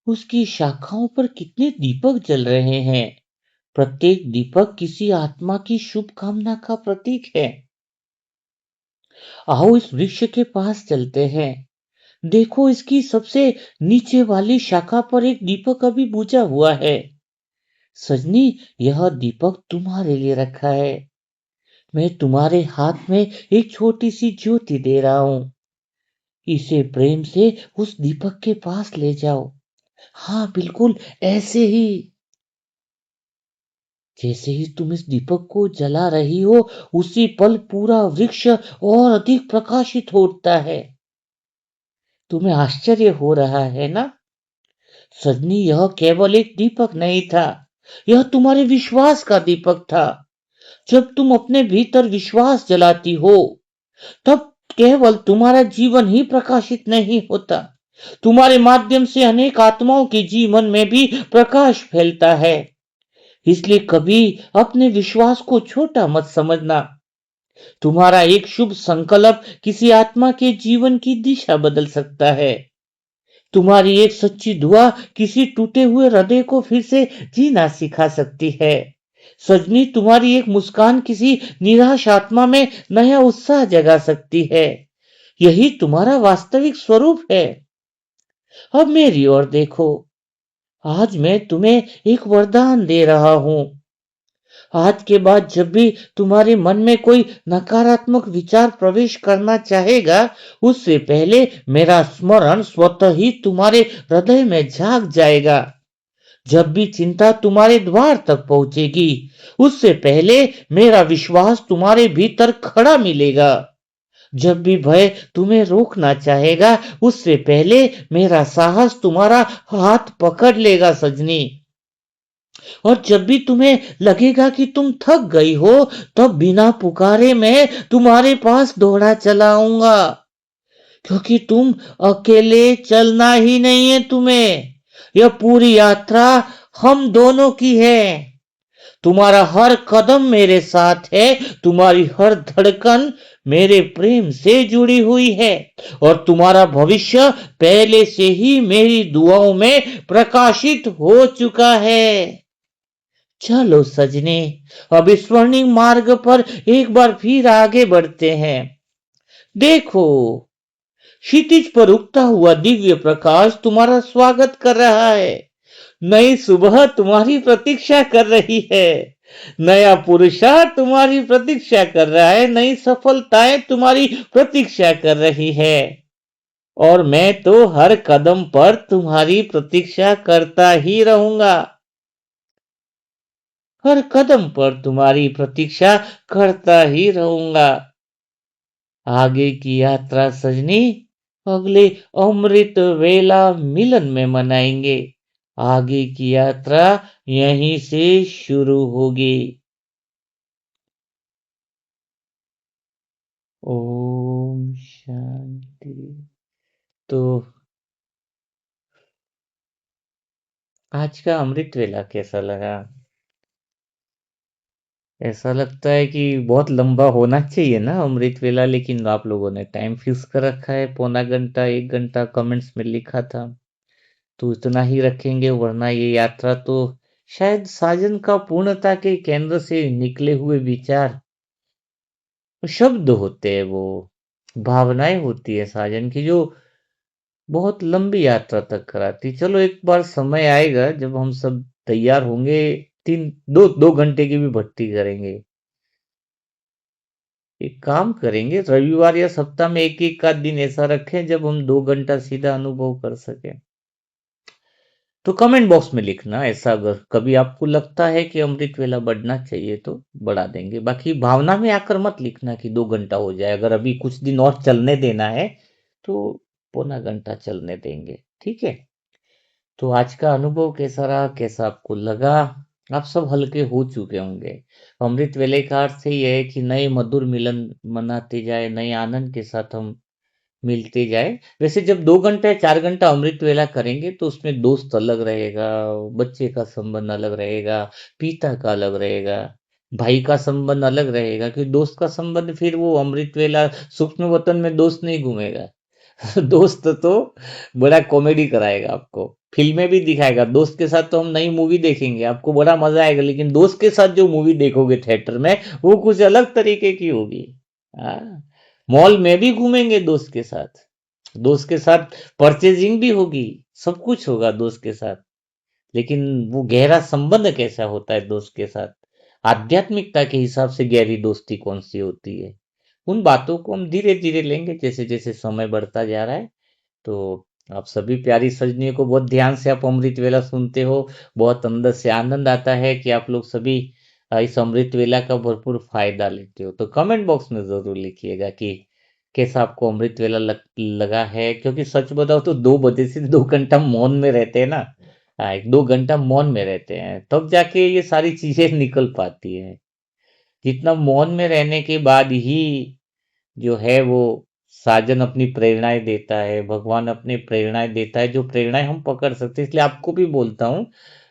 उसकी शाखाओं पर कितने दीपक जल रहे हैं। प्रत्येक दीपक किसी आत्मा की शुभ कामना का प्रतीक है। आओ इस वृक्ष के पास चलते हैं। देखो, इसकी सबसे नीचे वाली शाखा पर एक दीपक अभी बुझा हुआ है। सजनी, यह दीपक तुम्हारे लिए रखा है। मैं तुम्हारे हाथ में एक छोटी सी ज्योति दे रहा हूं। इसे प्रेम से उस दीपक के पास ले जाओ। हाँ, बिल्कुल ऐसे ही। जैसे ही तुम इस दीपक को जला रही हो, उसी पल पूरा वृक्ष और अधिक प्रकाशित होता है। तुम्हें आश्चर्य हो रहा है ना? सजनी, यह केवल एक दीपक नहीं था, यह तुम्हारे विश्वास का दीपक था। जब तुम अपने भीतर विश्वास जलाती हो, तब केवल तुम्हारा जीवन ही प्रकाशित नहीं होता, तुम्हारे माध्यम से अनेक आत्माओं के जीवन में भी प्रकाश फैलता है। इसलिए कभी अपने विश्वास को छोटा मत समझना। तुम्हारा एक शुभ संकल्प किसी आत्मा के जीवन की दिशा बदल सकता है। तुम्हारी एक सच्ची दुआ किसी टूटे हुए हृदय को फिर से जीना सिखा सकती है। सजनी, तुम्हारी एक मुस्कान किसी निराश आत्मा में नया उत्साह जगा सकती है। यही तुम्हारा वास्तविक स्वरूप है। अब मेरी ओर देखो। आज मैं तुम्हें एक वरदान दे रहा हूं। आज के बाद जब भी तुम्हारे मन में कोई नकारात्मक विचार प्रवेश करना चाहेगा, उससे पहले मेरा स्मरण स्वतः ही तुम्हारे हृदय में झांक जाएगा। जब भी चिंता तुम्हारे द्वार तक पहुंचेगी, उससे पहले मेरा विश्वास तुम्हारे भीतर खड़ा मिलेगा। जब भी भय तुम्हें रोकना चाहेगा, उससे पहले मेरा साहस तुम्हारा हाथ पकड़ लेगा सजनी। और जब भी तुम्हें लगेगा कि तुम थक गई हो, तब बिना पुकारे मैं तुम्हारे पास दौड़ा चला आऊंगा। क्योंकि तुम अकेले चलना ही नहीं है तुम्हें। यह पूरी यात्रा हम दोनों की है। तुम्हारा हर कदम मेरे साथ है। तुम्हारी हर धड़कन मेरे प्रेम से जुड़ी हुई है। और तुम्हारा भविष्य पहले से ही मेरी दुआओं में प्रकाशित हो चुका है। चलो सजने, अब इस स्वर्णिम मार्ग पर एक बार फिर आगे बढ़ते हैं। देखो, क्षितिज पर उगता हुआ दिव्य प्रकाश तुम्हारा स्वागत कर रहा है। नई सुबह तुम्हारी प्रतीक्षा कर रही है। नया पुरुषार्थ तुम्हारी प्रतीक्षा कर रहा है। नई सफलताएं तुम्हारी प्रतीक्षा कर रही है। और मैं तो हर कदम पर तुम्हारी प्रतीक्षा करता ही रहूंगा। हर कदम पर तुम्हारी प्रतीक्षा करता ही रहूंगा। आगे की यात्रा सजनी अगले अमृत वेला मिलन में मनाएंगे। आगे की यात्रा यहीं से शुरू होगी। ओम शांति। तो आज का अमृत वेला कैसा लगा? ऐसा लगता है कि बहुत लंबा होना चाहिए ना अमृत वेला, लेकिन आप लोगों ने टाइम फिक्स कर रखा है, पौना घंटा 1 घंटा कमेंट्स में लिखा था। तो इतना ही रखेंगे, वरना ये यात्रा तो शायद साजन का पूर्णता के केंद्र से निकले हुए विचार, शब्द होते हैं, वो भावनाएं होती है साजन की, जो बहुत लंबी यात्रा तक कराती। चलो, एक बार समय आएगा जब हम सब तैयार होंगे, 2 घंटे की भी भट्टी करेंगे। एक काम करेंगे, रविवार या सप्ताह में एक एक का दिन ऐसा रखें जब हम 2 घंटा सीधा अनुभव कर सकें। तो कमेंट बॉक्स में लिखना, ऐसा अगर कभी आपको लगता है कि अमृत वेला बढ़ना चाहिए तो बढ़ा देंगे। बाकी भावना में आकर मत लिखना कि 2 घंटा हो जाए, अगर अभी कुछ दिन और चलने देना है तो पौना घंटा चलने देंगे, ठीक है। तो आज का अनुभव कैसा रहा, कैसा आपको लगा? आप सब हल्के हो चुके होंगे। अमृत वेले का अर्थ ही है कि नए मधुर मिलन मनाते जाए, नए आनंद के साथ हम मिलते जाए। वैसे जब 2 घंटा 4 घंटा अमृत वेला करेंगे तो उसमें दोस्त अलग रहेगा, बच्चे का संबंध अलग रहेगा, पिता का अलग रहेगा, भाई का संबंध अलग रहेगा, क्योंकि दोस्त का संबंध फिर वो अमृत वेला सूक्ष्म वतन में दोस्त नहीं घूमेगा। दोस्त तो बड़ा कॉमेडी कराएगा आपको, फिल्में भी दिखाएगा। दोस्त के साथ तो हम नई मूवी देखेंगे, आपको बड़ा मजा आएगा, लेकिन दोस्त के साथ जो मूवी देखोगे थिएटर में वो कुछ अलग तरीके की होगी। हाँ, मॉल में भी घूमेंगे दोस्त के साथ, दोस्त के साथ परचेजिंग भी होगी, सब कुछ होगा दोस्त के साथ। लेकिन वो गहरा संबंध कैसा होता है दोस्त के साथ, आध्यात्मिकता के हिसाब से गहरी दोस्ती कौन सी होती है, उन बातों को हम धीरे धीरे लेंगे जैसे जैसे समय बढ़ता जा रहा है। तो आप सभी प्यारी सजनियों को बहुत ध्यान से आप अमृत वेला सुनते हो, बहुत अंदर से आनंद आता है कि आप लोग सभी इस अमृत वेला का भरपूर फायदा लेते हो। तो कमेंट बॉक्स में जरूर लिखिएगा कि कैसा आपको अमृत वेला लगा है, क्योंकि सच बताओ तो 2 बजे से 2 घंटा मौन में रहते हैं ना। हाँ, 1-2 घंटा मौन में रहते हैं तब जाके ये सारी चीजें निकल पाती है। जितना मौन में रहने के बाद ही जो है वो साजन अपनी प्रेरणाएं देता है, भगवान अपनी प्रेरणाएं देता है, जो प्रेरणाएं हम पकड़ सकते हैं। इसलिए आपको भी बोलता हूँ,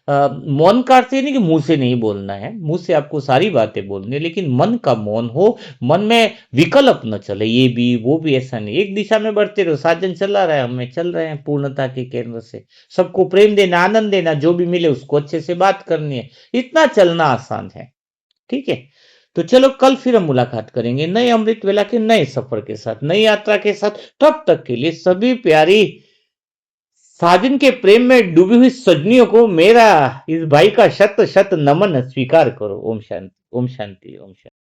मौन का अर्थ ये नहीं कि मुंह से नहीं बोलना है, मुंह से आपको सारी बातें बोलनी है, लेकिन मन का मौन हो, मन में विकल्प न चले, ये भी वो भी, ऐसा नहीं, एक दिशा में बढ़ते रहो, साजन चला रहा है, हमें चल रहे हैं पूर्णता के केंद्र से। सबको प्रेम देना, आनंद देना, जो भी मिले उसको अच्छे से बात करनी है, इतना चलना आसान है, ठीक है। तो चलो कल फिर हम मुलाकात करेंगे नए अमृत वेला के नए सफर के साथ, नई यात्रा के साथ। तब तक के लिए सभी प्यारी साजन के प्रेम में डूबी हुई सजनियों को मेरा इस भाई का शत शत नमन स्वीकार करो। ओम शांति, ओम शांति, ओम शांति।